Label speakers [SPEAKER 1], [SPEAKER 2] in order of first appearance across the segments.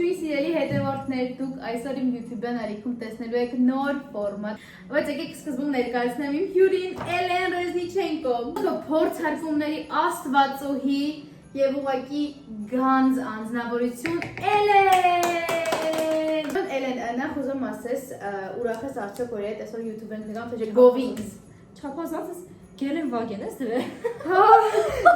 [SPEAKER 1] Ողջույն սիրելի հետևորդներ, դուք այսօր իմ YouTube-ն արիքում տեսնելու եք նոր ֆորմատ, բայց եկեք սկզբում ներկայացնեմ իմ հյուրին Էլեն Ռեզնիչենկո, փորձարկումների աստվածուհի եւ ուղղակի գանձ անձնավորություն Էլեն։ Էլեն, նախ ուզում ասես, ուրախ ես արդյոք որ այդ այսօր YouTube-ն նկամ, թե չէ Govings։
[SPEAKER 2] Չափազանց Գելեն վագեն ես դրել։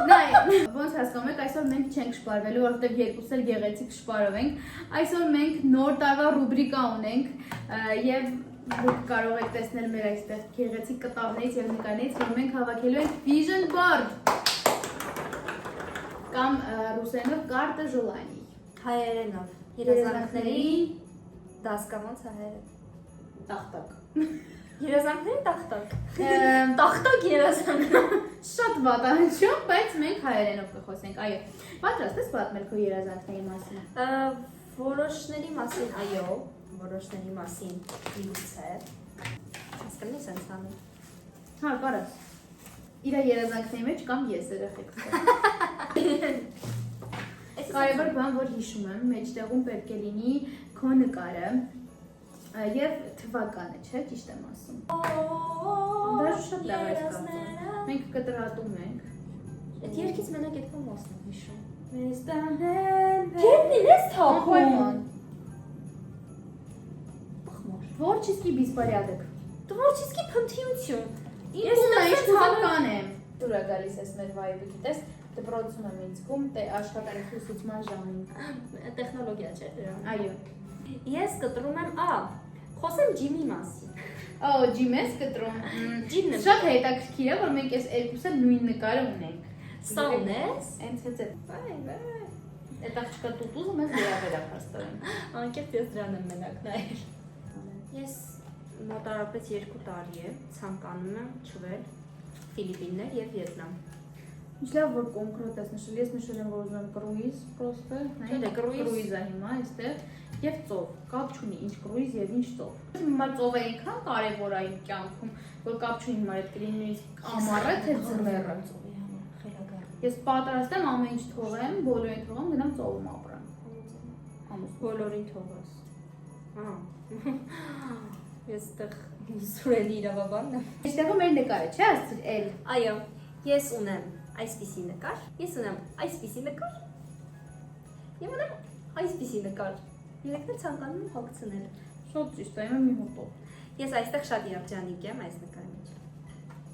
[SPEAKER 1] Նայ, ոնց հասկանում եք, այսօր մենք չենք շպարվելու, որովհետև երկուսս էլ գեղեցիկ շպարով ենք։ Այսօր մենք նոր տարվա ռուբրիկա ունենք եւ դուք կարող եք տեսնել մեր այստեղ գեղեցիկ կտավներից եւ նկարներից, որ մենք հավաքելու ենք vision board կամ ռուսերենով կարտը ժոլանի։
[SPEAKER 2] Հայերենով երազանքների դասկա ոնց է հայերեն։
[SPEAKER 1] Տախտակ։
[SPEAKER 2] Երազանքների տախտակ։ Տախտակ երազանք։
[SPEAKER 1] Շատ վատ է հնչում, բայց մենք հայերենով կխոսենք, այո։ Պատրաստ ես պատմել քո երազանքների մասին։
[SPEAKER 2] Որոշների մասին, այո, որոշների մասին միգուցե։ Հասկանու սենց անում։
[SPEAKER 1] Հա, կարաս։ Իրա երազանքների մեջ կամ ես երեխեք։ Կարևոր բան, որ հիշում եմ, մեջտեղում պետք է լինի քո նկարը եւ թվականը, չէ՞, ճիշտ եմ ասում։ Դա շատ լավ է ստացվում։ Մենք կտրատում ենք։
[SPEAKER 2] Այդ երկից մենակ այդքան մասն եմ հիշում։
[SPEAKER 1] Մեզ տանել։
[SPEAKER 2] Գետին ես թափում։
[SPEAKER 1] Творческий беспорядок։
[SPEAKER 2] Творческий փնթիություն։
[SPEAKER 1] Ես նայış թվական եմ։ Դուրա գալիս ես մեր վայրը, գիտես, դպրոցում եմ ինձ դե աշխատանքի ուսուցման ժամին։
[SPEAKER 2] Տեխնոլոգիա չէ դրան։
[SPEAKER 1] Այո։
[SPEAKER 2] Ես կտրում եմ, խոսեմ ջիմի մասին։
[SPEAKER 1] Օ, ջիմ ես կտրում։
[SPEAKER 2] Ջիմն է։
[SPEAKER 1] Շատ հետաքրքիր է, որ մենք այս երկուսը նույն նկարը ունենք։
[SPEAKER 2] Սա ունես։
[SPEAKER 1] Հենց հետ է։ Այդ աղջկա տուտուզը մեզ վերաբերա փաստորեն։
[SPEAKER 2] Անկեղծ ես դրան եմ մենակ նայել։ Ես մոտարապես 2 տարի է ցանկանում եմ ճվել Ֆիլիպիններ եւ Վիետնամ։
[SPEAKER 1] Ինչ լավ որ կոնկրետ ես նշել, ես նշել եմ որ ուզում եմ կրուիզ, պրոստը, նայեք կրուիզը հիմա այստեղ եւ ծով, կապ չունի ինչ կրուիզ եւ ինչ ծով։ Հիմա ծովը այնքան կարեւոր է իմ կյանքում, որ կապ չունի հիմա այդ կլինի ամառը թե ձմեռը ծովի համար,
[SPEAKER 2] խելագար։
[SPEAKER 1] Ես պատրաստ եմ ամեն ինչ թողեմ, բոլորին թողեմ, գնամ ծովում ապրեմ։
[SPEAKER 2] Համոս բոլորին թողես։ Ես տեղ սուրելի իրավաբանն եմ։
[SPEAKER 1] Այստեղը մեր նկարը, չէ՞ ասել էլ։
[SPEAKER 2] Այո, ես ունեմ այսպիսի նկար, ես ունեմ այսպիսի նկար, եւ ունեմ այսպիսի նկար։ Երեքն էլ ցանկանում եմ հոգցնել։
[SPEAKER 1] Շատ ճիշտ է, իմը մի հոտով։
[SPEAKER 2] Ես այստեղ շատ երջանիկ եմ այս նկարի մեջ։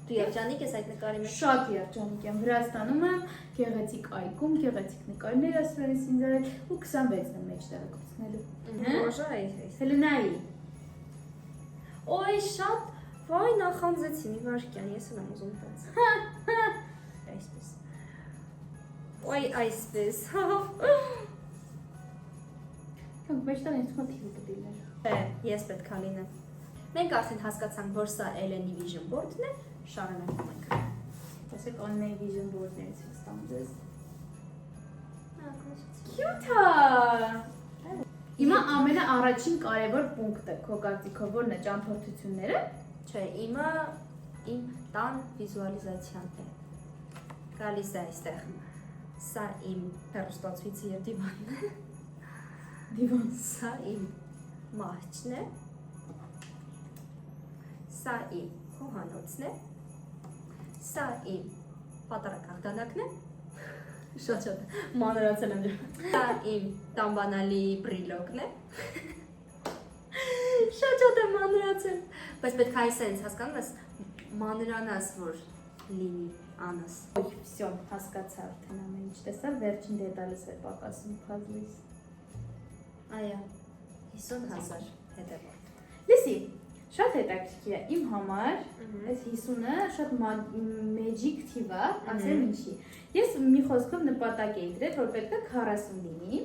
[SPEAKER 2] Դու երջանիկ ես այդ նկարի մեջ։
[SPEAKER 1] Շատ երջանիկ եմ։ Վրաստանում եմ, գեղեցիկ այգում, գեղեցիկ նկարներ ասվելիս ինձ արել ու 26-ն եմ մեջտեղը գցնելու։
[SPEAKER 2] Բոժա այս։
[SPEAKER 1] Հելենայի։
[SPEAKER 2] Ոյ շատ, վայ նախանձեցին մի վարքյան, ես եմ ուզում տենց։ Այսպես։ Ոյ այսպես։
[SPEAKER 1] Կանք մեջտեղ ինձ մոտ թիվը կդիներ։
[SPEAKER 2] Է, ես պետք է լինեմ։ Մենք արդեն հասկացանք, որ սա Էլենի vision board-ն է, շարունակում ենք։
[SPEAKER 1] Ասեք on-line vision board-ներից եք ստամ ձեզ։
[SPEAKER 2] Cute-ա։
[SPEAKER 1] Հիմա ամենաառաջին կարևոր պունկտը քո կարծիքով որն է ճամփորդությունները։
[SPEAKER 2] Չէ, իմ տան վիզուալիզացիան է։ Գալիս է այստեղ։ Սա իմ հեռուստացույցը եւ դիվանն է։
[SPEAKER 1] Դիվան։
[SPEAKER 2] Սա իմ մահճն է։ Սա իմ խոհանոցն է։ Սա իմ պատարակախտանակն է։ Շատ մանրացել եմ դրան։ Սա իմ տամբանալի բրիլոկն է։ Շատ եմ մանրացել։ Բայց պետք է այսենց հասկանում ես մանրանաս որ լինի անս։
[SPEAKER 1] Ոյ, всё, հասկացա արդեն ամեն ինչ տեսա, վերջին դետալս է պակասում puzzle-ից։
[SPEAKER 2] Այո, 50,000 հետևորդ։
[SPEAKER 1] Լսի, շատ հետաքրքիր է իմ համար, այս 50-ը շատ magic թիվ է, ասեմ ինչի։ Ես մի խոսքով նպատակ էի դրել, որ պետք է 40 լինի,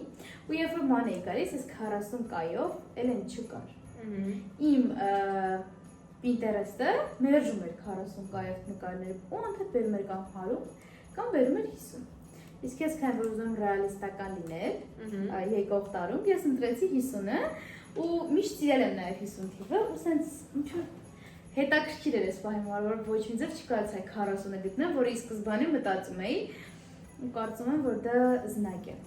[SPEAKER 1] ու երբ որ ման էի գալիս, այս 40 կայով Էլեն չկար։ Իմ Pinterest-ը մերժում էր 40 կայով նկարները, ու անդադ բերում էր կամ 100, կամ բերում էր 50։ Իսկ ես քան որ ուզում ռեալիստական լինել, եկող տարում ես ընտրեցի 50-ը ու միշտ սիրել եմ նաև 50 թիվը, ու սենց ինչ-որ հետաքրքիր էր այս պահին, որ ոչ մի ձև չկարողացա 40-ը գտնեմ, որի սկզբանե մտածում էի ու կարծում եմ, որ դա զնակ է։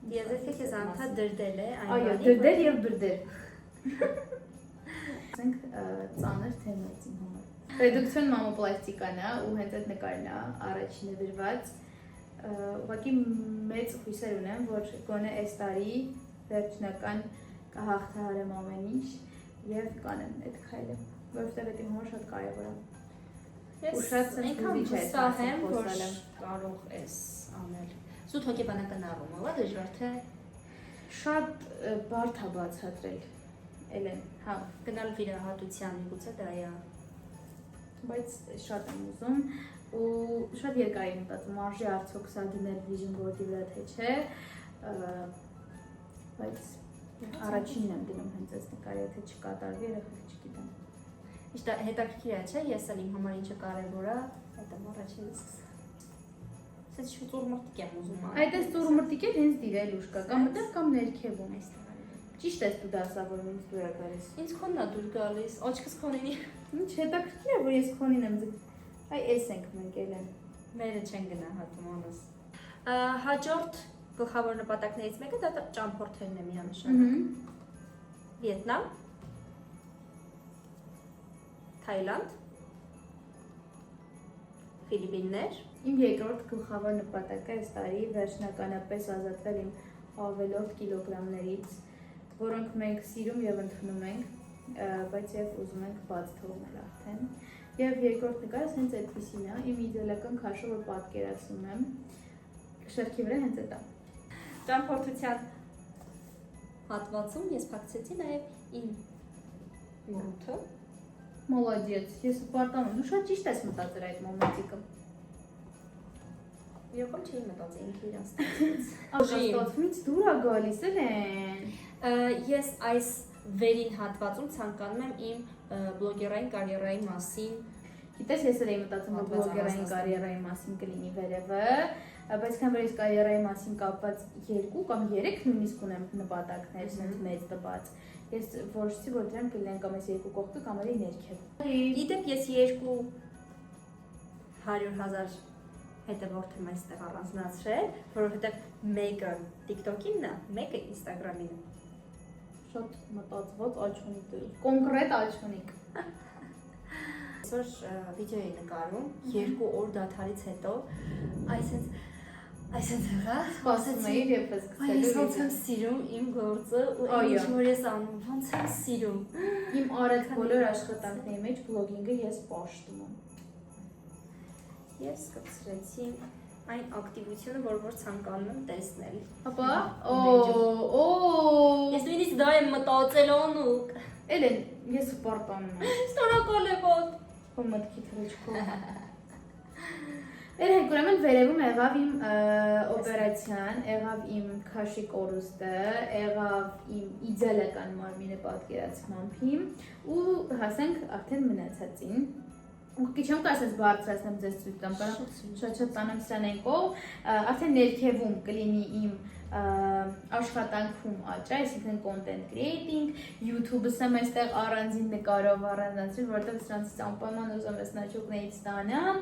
[SPEAKER 2] Դիեզերքը քեզ անդա դրդել է այն
[SPEAKER 1] Այո, դրդեր եւ բրդեր։ Ասենք ծանր թեմայից իմ համար։ Ռեդուկցիոն մամոպլաստիկան է ու հենց այդ նկարն է առաջինը դրված։ Ուղղակի մեծ հույսեր ունեմ, որ գոնե այս տարի վերջնական կհաղթահարեմ ամեն ինչ եւ կանեմ այդ քայլը, որովհետեւ դա իմ համար շատ կարեւոր է։
[SPEAKER 2] Ես այնքան հուսահ եմ, որ կարող ես անել։ Զուտ հոգեբանական առումով է դժվար թե
[SPEAKER 1] Շատ բարդ է բացատրել։ Էլեն, հա,
[SPEAKER 2] գնալ վիրահատության միգուցե դա է։
[SPEAKER 1] բայց շատ եմ ուզում ու շատ երկար եմ մտածում, արժի արդյոք սա դնել vision board-ի վրա թե չէ, բայց առաջինն եմ դնում հենց այս նկարը, եթե չկատարվի, երեխեք չգիտեմ։
[SPEAKER 2] Իշտա հետաքրքիր է, չէ՞, ես էլ իմ համար ինչը կարևոր է, այդ եմ առաջինից սկսել։ Սենց շուտ մրտիկ եմ ուզում անել։
[SPEAKER 1] Այդ այս ծուռմրտիկ է հենց դիրել ուշկա, կամ մտեղ կամ ներքևում։ Ճիշտ ես դու դասավորում ինձ դուր է գալիս։
[SPEAKER 2] Ինձ քոնն է դուր գալիս, աչքս քոնինի։
[SPEAKER 1] Ինչ հետաքրքիր է, որ ես քոնին եմ ձգ։ Այ էս ենք մենք Էլեն։
[SPEAKER 2] Մերը չեն գնահատում անս։ Հաջորդ գլխավոր նպատակներից մեկը դա ճամփորդելն է միանշանակ։ Վիետնամ, Թայլանդ, Ֆիլիպիններ։
[SPEAKER 1] Իմ երկրորդ գլխավոր նպատակը այս տարի վերջնականապես ազատվել իմ ավելորդ կիլոգրամներից, որոնք մենք սիրում եւ ընդունում ենք, բայց եւ ուզում ենք բաց թողնել արդեն։ Եվ երկրորդ նկարս հենց այդպեսին է, իմ իդեալական քաշը, որ պատկերացնում եմ, շերքի վրա հենց այդ է։
[SPEAKER 2] Ճամփորդության հատվածում ես փակցեցի նաեւ իմ մորութը։
[SPEAKER 1] Մոլոդիեց, ես պարտանում, դու շատ ճիշտ ես մտածել այդ մոմենտիկը։
[SPEAKER 2] Եկամ չի մտածել ինքը իրան ստացեց։
[SPEAKER 1] Աշտոցից դուր է գալիս են։
[SPEAKER 2] Ես այս վերին հատվածում ցանկանում եմ իմ բլոգերային կարիերայի մասին։
[SPEAKER 1] Գիտես, ես էլ եմ մտածում, որ բլոգերային կարիերայի մասին կլինի վերևը, բայց քան որ ես կարիերայի մասին կապված 2 կամ 3 նույնիսկ ունեմ նպատակներ, ասենք մեծ տված։ Ես որոշեցի, որ դրանք կլինեն կամ այս 2 կողքը կամ էլի ներքև։
[SPEAKER 2] Գիտեք, ես 200,000 հետևորդ եմ այստեղ առանձնացրել, որովհետև մեկը TikTok-ինն է, մեկը Instagram-ինն է։
[SPEAKER 1] Շատ մտածված աչքունիկ դու, կոնկրետ աչքունիկ։
[SPEAKER 2] Այսօր վիդեո էի նկարում 2 օր դադարից հետո, այսպես եղա,
[SPEAKER 1] Սպասում էի եւ սկսել
[SPEAKER 2] ես ոնց եմ սիրում իմ գործը ու ինչ որ ես անում, ոնց եմ սիրում։
[SPEAKER 1] Իմ արած բոլոր աշխատանքների մեջ բլոգինգը ես պաշտում եմ։
[SPEAKER 2] Ես կցրեցի այն ակտիվությունը, որ ցանկանում եմ տեսնել։
[SPEAKER 1] Ապա,
[SPEAKER 2] Ես նույնիսկ դա եմ մտածել անուկ։
[SPEAKER 1] Էլեն, ես պարտանում եմ։
[SPEAKER 2] Շնորհակալ եմ ոտ։
[SPEAKER 1] Քո մտքի թռիչքով։ Երեք ուրեմն վերևում եղավ իմ օպերացիան, եղավ իմ քաշի կորուստը, եղավ իմ իդեալական մարմինը պատկերացմամբ ու հասանք արդեն մնացածին։ Ու չեմ կարծես բարձրացնեմ ձեզ ցույց տամ, կարող շատ տանեմ սրանեն կողմ, արդեն ներքևում կլինի իմ աշխատանքում աճը, այսինքն content creating, YouTube-ը եմ այստեղ առանձին նկարով առանձնացրել, որովհետև սրանցից անպայման ուզում եմ սնաչուկներից ստանամ,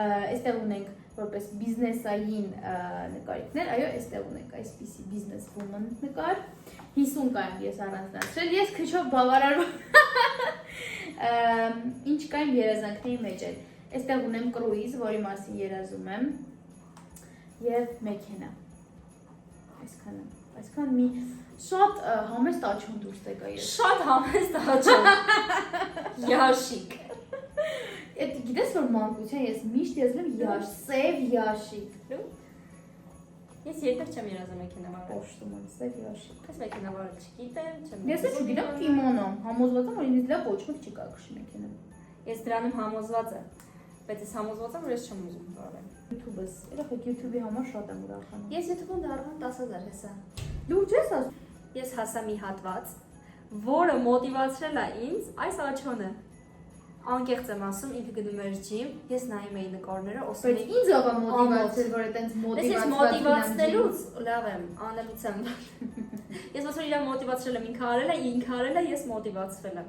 [SPEAKER 1] այստեղ ունենք որպես բիզնեսային նկարիքներ, այո, այստեղ ունենք այսպիսի business woman նկար, 50 կա ես առանձնացրել, ես քչով բավարարում ինչ կային երազանքների մեջ էլ, այստեղ ունեմ կրուիզ, որի մասին երազում եմ և մեքենա, այսքան մի շատ համեստ աչում դուրս եկա ես։
[SPEAKER 2] Շատ համեստ աչում, յաշիկ։
[SPEAKER 1] Գիտես որ մանկության ես միշտ եզրեմ սև յաշիկ։
[SPEAKER 2] Ես երբեք չեմ երազում մեքենա վարել։
[SPEAKER 1] Պոշտում եմ, սև յաշիկ։
[SPEAKER 2] Ես մեքենա վարել չգիտեմ, չեմ։
[SPEAKER 1] Ես էլ չգիտեմ կիմոնո, համոզված եմ, որ ինձ լավ ոչ մեկ չի կակշի մեքենա։
[SPEAKER 2] Ես դրանում համոզված եմ, բայց ես համոզված եմ, որ ես չեմ ուզում վարել։
[SPEAKER 1] YouTube-ս, երեք YouTube-ի համար շատ եմ ուրախանում։
[SPEAKER 2] Ես YouTube-ում դառնում 10,000 հեսա։
[SPEAKER 1] Դու չես ասում։
[SPEAKER 2] Ես հասա մի հատված, որը մոտիվացրել է ինձ այս աչոնը։ Անկեղծ եմ ասում, ինքը գնում էր ջիմ, ես նայում էի նկարները, ասում
[SPEAKER 1] էի։ Բայց ինձ ով է մոտիվացել, որ այտենց
[SPEAKER 2] մոտիվացնելուց լավ եմ, անելուց եմ։ Ես ասում եմ, իրան մոտիվացրել եմ, ինքը արել է, ես մոտիվացվել եմ։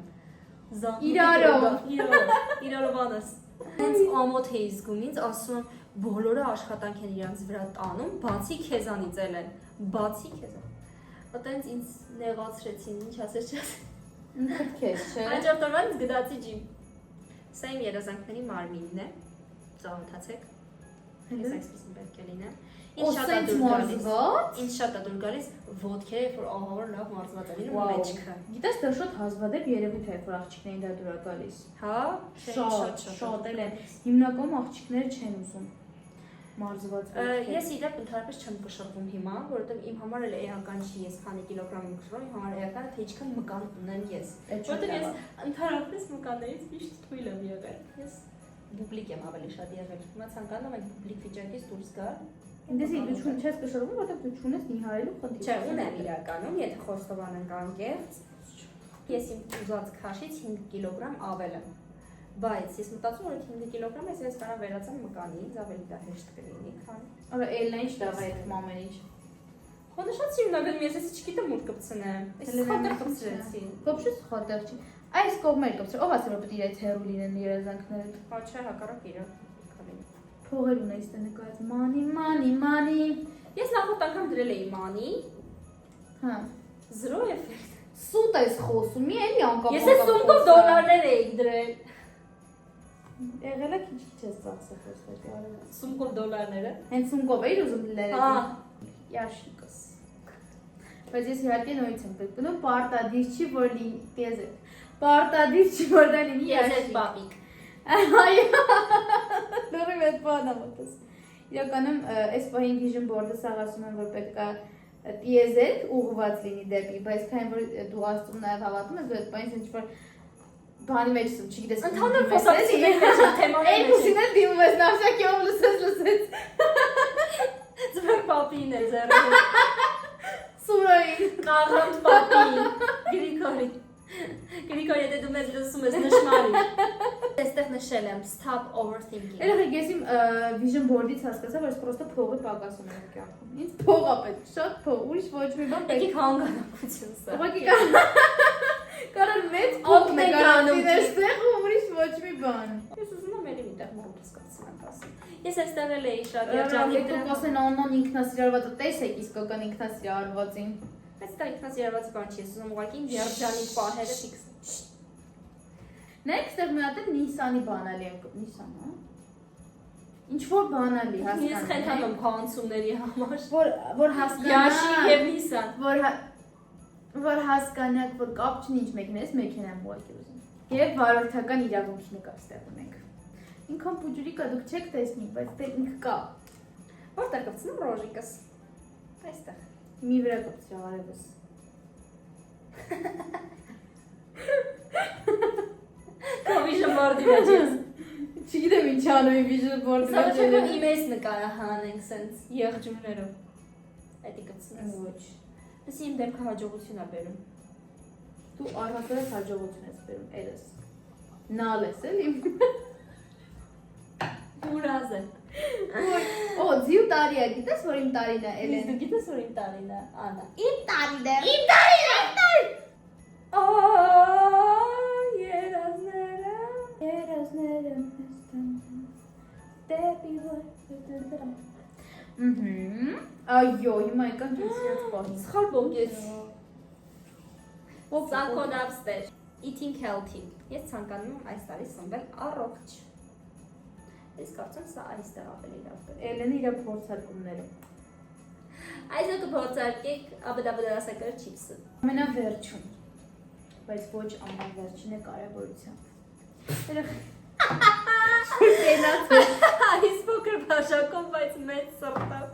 [SPEAKER 1] Իրարով
[SPEAKER 2] անես։ Հենց ամոթ էի զգում, ինձ ասում եմ, բոլորը աշխատանք են իրանց վրա տանում, բացի քեզանից ելեն, բացի քեզան։ Ոտենց ինձ նեղացրեցին, ինչ ասես չես։
[SPEAKER 1] Քեզ չէ։
[SPEAKER 2] Հաջորդ օրվան ինձ գդացի ջիմ։ Սա իմ երազանքների մարմինն է։ Ծանոթացեք։ Ես այսպես պետք է լինեմ։ Ինչ շատ է դուր գալիս։ Ինչ շատ է դուր գալիս ոդքերը, որ ահավոր լավ մարզված է լինում մեջքը։
[SPEAKER 1] Գիտես, դա շատ հազվադեպ երևույթ է, որ աղջիկներին դա դուր է գալիս։
[SPEAKER 2] Հա,
[SPEAKER 1] Շատ էլ են։ Հիմնականում աղջիկները չեն ուզում մարզված։
[SPEAKER 2] Ես իրապես ընդհանրապես չեմ կշռվում հիմա, որովհետև իմ համար էլ էական չի ես քանի կիլոգրամ եմ կշռում, իմ համար էական է թե ինչքան մկան ունեմ ես։ Որովհետև ես ընդհանրապես մկաններից միշտ թույլ եմ եղել։ Ես բուբլիկ եմ ավելի շատ եղել։ Հիմա ցանկանում եմ բուբլիկ վիճակից դուրս գալ։
[SPEAKER 1] Ինձ դու չես կշռվում, որովհետև դու չունես նիհարելու խնդիր։
[SPEAKER 2] Չէ, ունեմ իրականում, եթե խոստովան ենք անկեղծ, ես իմ ուզած քաշից 5 կիլոգրամ ավել եմ։ Բայց ես մտածում եմ, որ 5 կիլոգրամ ես կարող վերածեմ մկանի, ինձ ավելի դա հեշտ կլինի, քան։
[SPEAKER 1] Արա էլնա ինչ դավա այդ մամեն ինչ։
[SPEAKER 2] Խոդը շատ սիրուն եմ, ես չգիտեմ ուր կպցնեմ։ Ես խոտեր կպցրեցի։
[SPEAKER 1] Կոպշուց խոտեր չի։ Այս կողմեր կպցրել, ով ասել որ պետք է իրենց հերու լինեն երազանքները։
[SPEAKER 2] Հա չէ, հակառակ իրը։
[SPEAKER 1] Փողեր ունես դե նկարած մանի։
[SPEAKER 2] Ես նախորդ անգամ դրել էի մանի։
[SPEAKER 1] Հա։
[SPEAKER 2] 0 էֆեկտ։
[SPEAKER 1] Սուտ ես խոսում, մի էլի անկապ։
[SPEAKER 2] Ես այս սումկով դոլարներ էի դրել։
[SPEAKER 1] Եղել է քիչ ես ծախսել խոսել։
[SPEAKER 2] Սումկով դոլարները։
[SPEAKER 1] Հենց սումկով էիր ուզում դնել։
[SPEAKER 2] Հա։
[SPEAKER 1] Ящикս։ Բայց ես իհարկե նույնից եմ գտնում, պարտադիր չի որ լինի, տեզ է։ Պարտադիր չի որ դա լինի
[SPEAKER 2] ящик։ Պապիկ։
[SPEAKER 1] Այո։ Լուրջ է բանը մտած։ Իրականում այս պահին vision board-ը սաղասում եմ որ պետքա տիեզերք ուղղված լինի դեպի, բայց քանի որ դու աստծուն նաև հավատում ես, դու այդ պահին ինչ որ բանի մեջ եմ, չգիտես։
[SPEAKER 2] Ընդհանուր խոսակցությունների մեջ թեմաների մեջ։
[SPEAKER 1] Էյ, ուսին դիմում ես նավշակի ով լսեց։
[SPEAKER 2] Ձեր պապին է ձեռը։
[SPEAKER 1] Սուրային։
[SPEAKER 2] Կաղանդ պապի, Գրիգորի։ Գրիգորի, եթե դու մեզ լսում ես նշմարի։ Այստեղ նշել եմ stop overthinking։
[SPEAKER 1] Էլի ես իմ vision board-ից հասկացա, որ ես պրոստը փողը պակասում եմ կյանքում։ Ինձ փող է պետք, շատ փող, ուրիշ ոչ մի բան պետք։
[SPEAKER 2] Եկեք հանգանակություն սա։
[SPEAKER 1] Ուղղակի կարող մեծ փող նկարացնել այստեղ ու ուրիշ ոչ մի բան։
[SPEAKER 2] Ես ուզում եմ ելի միտեղ մոռուց կացնեմ ասեմ։ Ես այստեղ էլ էի շատ
[SPEAKER 1] Երջանիկ
[SPEAKER 2] երջանիկ
[SPEAKER 1] դու կասեն անոն ինքնասիրարվածը տեսեք իսկական ինքնասիրարվածին։
[SPEAKER 2] Բայց դա ինքնասիրարված բան չի, ես ուզում ուղղակի երջանիկ պահերը ֆիքս։
[SPEAKER 1] Նայեք, այստեղ մի հատ էլ Nissan-ի բանալի եմ, Nissan, հա։ Ինչ որ բանալի հասկանալ։
[SPEAKER 2] Ես խնդրում եմ փանցումների համար։
[SPEAKER 1] Որ հասկանալ։
[SPEAKER 2] Յաշիկ եւ Nissan։
[SPEAKER 1] Որ հասկանաք, որ կապ չունի ինչ մեքենայից, մեքենա եմ ուղղակի ուզում։ Եվ վարորդական իրավունքի նկար ստեղ ունենք։ Ինքան փուջուրի կա, դուք չեք տեսնի, բայց դե ինքը կա։
[SPEAKER 2] Որտեղ կպցնեմ ռոժիկս։ Այստեղ։
[SPEAKER 1] Մի վրա կպցրել արևս։
[SPEAKER 2] Vision board-ի մեջ ես։
[SPEAKER 1] Չգիտեմ ինչ անում եմ vision board-ի
[SPEAKER 2] Սա
[SPEAKER 1] մեջ։
[SPEAKER 2] չէ՞ իմեյլ նկարը հանենք սենց եղջյուրներով։ Այդի կպցնես։
[SPEAKER 1] Ոչ։
[SPEAKER 2] Դες իմ դեմքը հաջողություն է բերում։
[SPEAKER 1] Դու առհասարակ հաջողություն ես բերում, երես։ Նալ ես էլի։
[SPEAKER 2] Ուրազ է։
[SPEAKER 1] Օ, ձիու տարի է, գիտես որ իմ տարին է, Էլեն։
[SPEAKER 2] Դու գիտես որ իմ տարին է, Անա։
[SPEAKER 1] Իմ տարին է։ Իմ տարին է։
[SPEAKER 2] Երազները։
[SPEAKER 1] Երազները դեպի որ։ Այո, հիմա եկան ջնսիած պահին։
[SPEAKER 2] Սխալ բոք ես։ Սակոն upstairs. Eating healthy. Ես ցանկանում եմ այս տարի սնվել առողջ։ Ես կարծում սա այստեղ ավելի լավ կլինի։
[SPEAKER 1] Էլենը իր փորձարկումները։
[SPEAKER 2] Այսօր կփորձարկեք աբդաբդասակար չիպսը։
[SPEAKER 1] Ամենավերջում, բայց ոչ ամենավերջին է կարևորությամբ։
[SPEAKER 2] Այս փոքր բաժակով, բայց մեծ սրտով։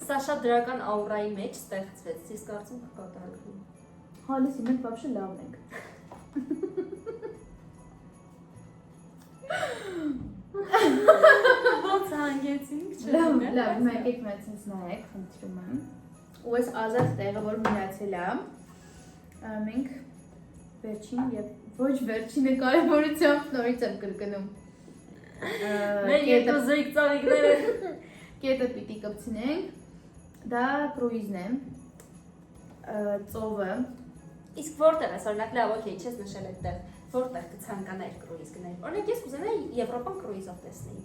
[SPEAKER 2] Սա շատ դրական աուրայի մեջ ստեղծվեց, ես կարծում կկատարվի։
[SPEAKER 1] Հալիսի մենք вообще լավն ենք։
[SPEAKER 2] Ոնց հանգեցինք,
[SPEAKER 1] Լավ, մենք եք մեծ ինձ նայեք, խնդրում եմ։ Ու այս ազատ տեղը, որ մնացել է, մենք վերջին եւ ոչ վերջին է կարևորությամբ նորից եմ կրկնում։
[SPEAKER 2] Մեր երկու զույգ ծաղիկները
[SPEAKER 1] Կետը պիտի կպցնենք։ Դա կրուիզն է։ Ծովը։
[SPEAKER 2] Իսկ որտեղ է, օրինակ լավ, օքեյ, չես նշել այդտեղ։ որտեղ կցանկանայիր կրուիզ գնալ։ Օրինակ ես կուզենայի Եվրոպան կրուիզով տեսնել։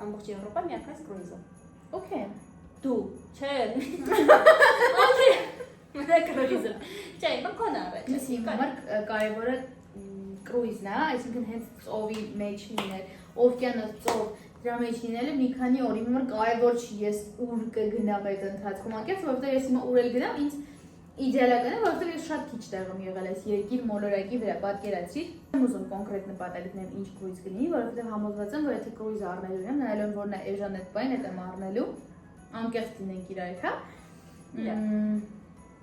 [SPEAKER 2] Ամբողջ Եվրոպա միանգամից կրուիզով։
[SPEAKER 1] Okay։
[SPEAKER 2] Դու, չէ։ Okay։ Մենակ կրուիզը։ Չէ, բակոն արել։
[SPEAKER 1] Լսի, համար կարևորը կրուիզն է, այսինքն հենց ծովի մեջ լինել, օվկիանոս ծով, դրա մեջ լինելը մի քանի օրի համար կարևոր չի, ես ուր կգնամ այդ ընթացքում, անկեղծ, որովհետև ես հիմա ուր էլ գնամ, ինձ իդեալական է, որովհետև ես շատ քիչ տեղ եմ եղել այս երկիր մոլորակի վրա, պատկերացրիր։ Եմ ուզում կոնկրետ նպատակ դնեմ ինչ կրուիզ գնի, որովհետև համոզված եմ, որ եթե կրուիզ առնելու եմ, նայելով որ նա էժան այդ բան եմ առնելու, անկեղծ լինենք իրար, հա։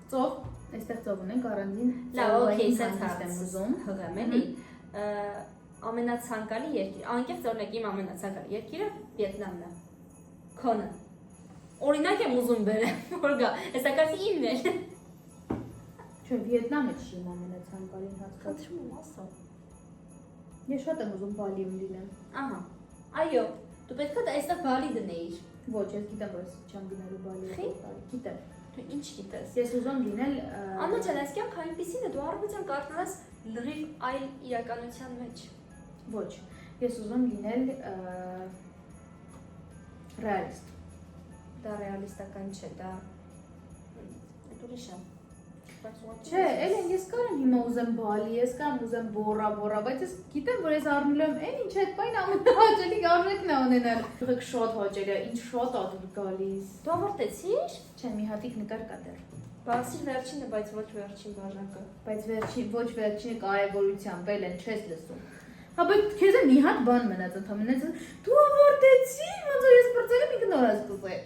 [SPEAKER 1] Ծով, այստեղ ծով ունենք առանձին։
[SPEAKER 2] Լավ, օքեյ, սա
[SPEAKER 1] եմ ուզում։
[SPEAKER 2] հղեմ էլի։ Ամենացանկալի երկիր, անկեղծ օրինակ իմ ամենացանկալի երկիրը Վիետնամն է։ Քոնը։ Օրինակ եմ ուզում բերեմ, որ գա, հեսա կարծի իմն է։
[SPEAKER 1] Չէ, Վիետնամը չի իմ ամենացանկալին հատկացում։
[SPEAKER 2] Խնդրում եմ ասա։
[SPEAKER 1] Ես շատ եմ ուզում Բալիում լինեմ։
[SPEAKER 2] Ահա։ Այո, դու պետք է այստեղ Բալի դնեիր։
[SPEAKER 1] Ոչ, ես գիտեմ, որ ես չեմ գնալու Բալի։ Գիտեմ։
[SPEAKER 2] Դու ինչ գիտես։
[SPEAKER 1] Ես ուզում լինել
[SPEAKER 2] Աննա ջան, այս կյանքը այնպեսին է, դու առավոտյան կարողանաս լրիվ այլ իրականության մեջ։
[SPEAKER 1] Ոչ, ես ուզում լինել ռեալիստ։
[SPEAKER 2] Դա ռեալիստական չէ, դա ուրիշ է։
[SPEAKER 1] Չէ, էլեն ես կարեմ հիմա ուզեմ Բալի, ես կարեմ ուզեմ բորա, բայց ես գիտեմ, որ ես առնելու եմ այն ինչ այդ բան ամենահաճելի արժեքն է ունենալ։ Եղեք շատ հաճելի է, ինչ շատ ադուր գալիս։
[SPEAKER 2] Դու ավարտեցի՞ր։
[SPEAKER 1] Չէ, մի հատիկ նկար կա դեռ։
[SPEAKER 2] Բացի վերջինը, բայց ոչ վերջին բաժակը։
[SPEAKER 1] Բայց ոչ վերջինը կարևորությամբ էլեն չես լսում։ Հա, բայց քեզ է մի հատ բան մնաց ընդհանրապես։ Դու ավարտեցի, ոնց որ ես բրծել եմ իգնորած դուզե։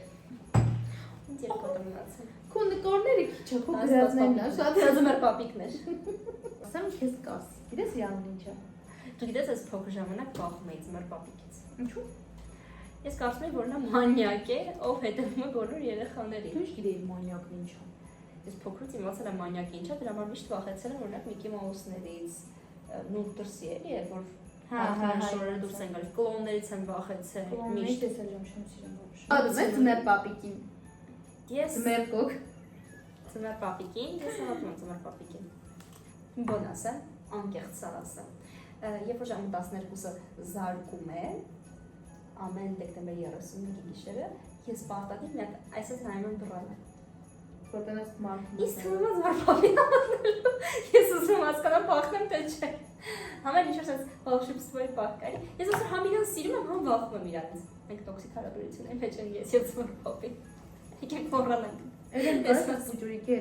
[SPEAKER 2] Ինչ երկու մնացել։
[SPEAKER 1] Քո նկարները քիչ է, քո գրածներն է, շատ
[SPEAKER 2] ձմեր պապիկներ։
[SPEAKER 1] ասեմ քեզ կաս։ Գիտես իրանն ինչ է։
[SPEAKER 2] Դու գիտես այս փոքր ժամանակ բախում էի ձմեր պապիկից։
[SPEAKER 1] Ինչու՞։
[SPEAKER 2] Ես կարծում եմ, որ նա մանյակ է, ով հետևում է բոլոր երեխաներին։
[SPEAKER 1] Դու գիտեի մանյակն ինչ է։
[SPEAKER 2] Ես փոքրուց իմացել եմ մանյակը ինչ է, դրա համար միշտ վախեցել եմ օրինակ Միկի Մաուսներից, նուր դրսի էլի, որ շորերը դուրս են գալիս, կլոններից եմ վախեցել,
[SPEAKER 1] միշտ ես էլ եմ շնչիրեմ ոչ։ Ադում ես ձմեր պապիկին։
[SPEAKER 2] Ես
[SPEAKER 1] Ձմեր կոկ։
[SPEAKER 2] Ձմեր պապիկին, ես հավատում եմ ձմեր պապիկին։ Բոնաս է, անկեղծ ասեմ։ Երբ որ ժամը 12-ը զարկում է, ամեն դեկտեմբերի 31-ի գիշերը, ես պարտադիր մի հատ այսպես նայում եմ դռանը։
[SPEAKER 1] Որտենաս մարդ։
[SPEAKER 2] Իսկ թվում է ձմեր պապին հավատալու։ Ես ուզում հասկանամ պախնեմ թե չէ։ Համեն ինչ ասած волшебство-ի պահ կա։ Ես ասում համ իրան սիրում եմ, համ վախում եմ իրանից։ Մենք տոքսիկ հարաբերությունների մեջ ենք ես եւ ձմեր պապին։ Եկեք մոռանանք։
[SPEAKER 1] Էլեն դասած փուջուրիկի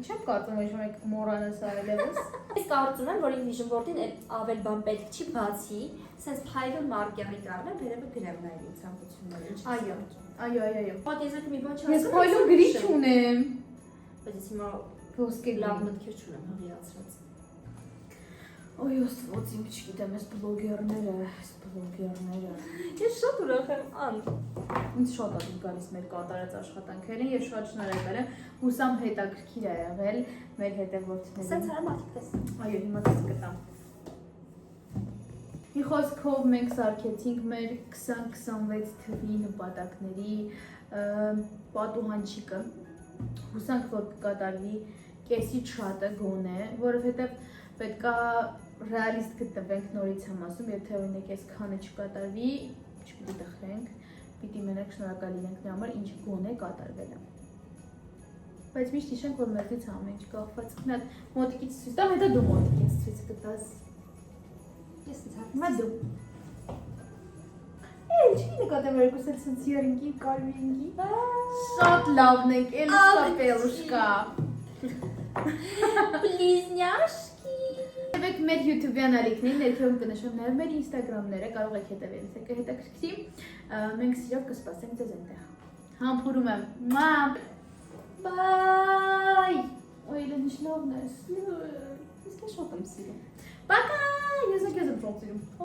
[SPEAKER 1] չեմ կարծում որ մենք մոռանաս այլևս։
[SPEAKER 2] Ես կարծում եմ, որ իմ vision board-ին ավել բան պետք չի բացի, sense փայլուն մարկերի կառնեմ, վերևը գրեմ նայել իմ ցանկությունները։
[SPEAKER 1] Այո։
[SPEAKER 2] Բայց ես այդ մի բան չասեմ։
[SPEAKER 1] Ես փայլուն գրիչ ունեմ։
[SPEAKER 2] Բայց ես հիմա
[SPEAKER 1] Ոսկե
[SPEAKER 2] լավ մտքեր չունեմ հղիացրած։
[SPEAKER 1] Ոյ ոստվոց իմ չգիտեմ, ես բլոգերները։
[SPEAKER 2] Ես շատ ուրախ եմ, Ան։
[SPEAKER 1] Ինձ շատ է գալիս մեր կատարած աշխատանքերին, ես շատ շնորհակալ եմ։ Հուսամ հետաքրքիր է եղել մեր հետևորդներին։
[SPEAKER 2] Սենց հարամ արդիկ տես։
[SPEAKER 1] Այո, հիմա դες կտամ։ Մի խոսքով մենք սարքեցինք մեր 2026 թվի նպատակների պատուհանչիկը։ Հուսանք, որ կկատարվի կեսից շատը գոնե, որովհետև պետքա ռեալիստ գտնվենք նորից եմ ասում, եթե օրինակ այս քանը չկատարվի, չպիտի տխրենք, պիտի մենակ շնորհակալ լինենք նրա համար, ինչը գոնե կատարվել է։ Բայց միշտ հիշենք, որ մեզնից ամեն ինչ կախված։ Մի հատ մոտիկից ցույց տամ, հետո դու մոտիկից ցույց կտաս։
[SPEAKER 2] Ես ինձ
[SPEAKER 1] Հիմա դու։ Չի նկատեմ երկուս էլ սենց երինքի, կարմիրինքի։ Շատ լավն ենք, էլի սա պելուշկա։
[SPEAKER 2] Պլիզնյաշկի։
[SPEAKER 1] Հետևեք մեր YouTube-յան ալիքներին, ներքևում կնշեմ նաև մեր Instagram-ները, կարող եք հետևել, եթե կհետաքրքրի։ Մենք սիրով կսպասենք ձեզ այնտեղ։ Համբուրում եմ։ Բայ։ Ոյ, լենիշ լավն ես։
[SPEAKER 2] Ես շատ եմ սիրում։
[SPEAKER 1] Պակա, ես եք ես եմ շատ սիրում։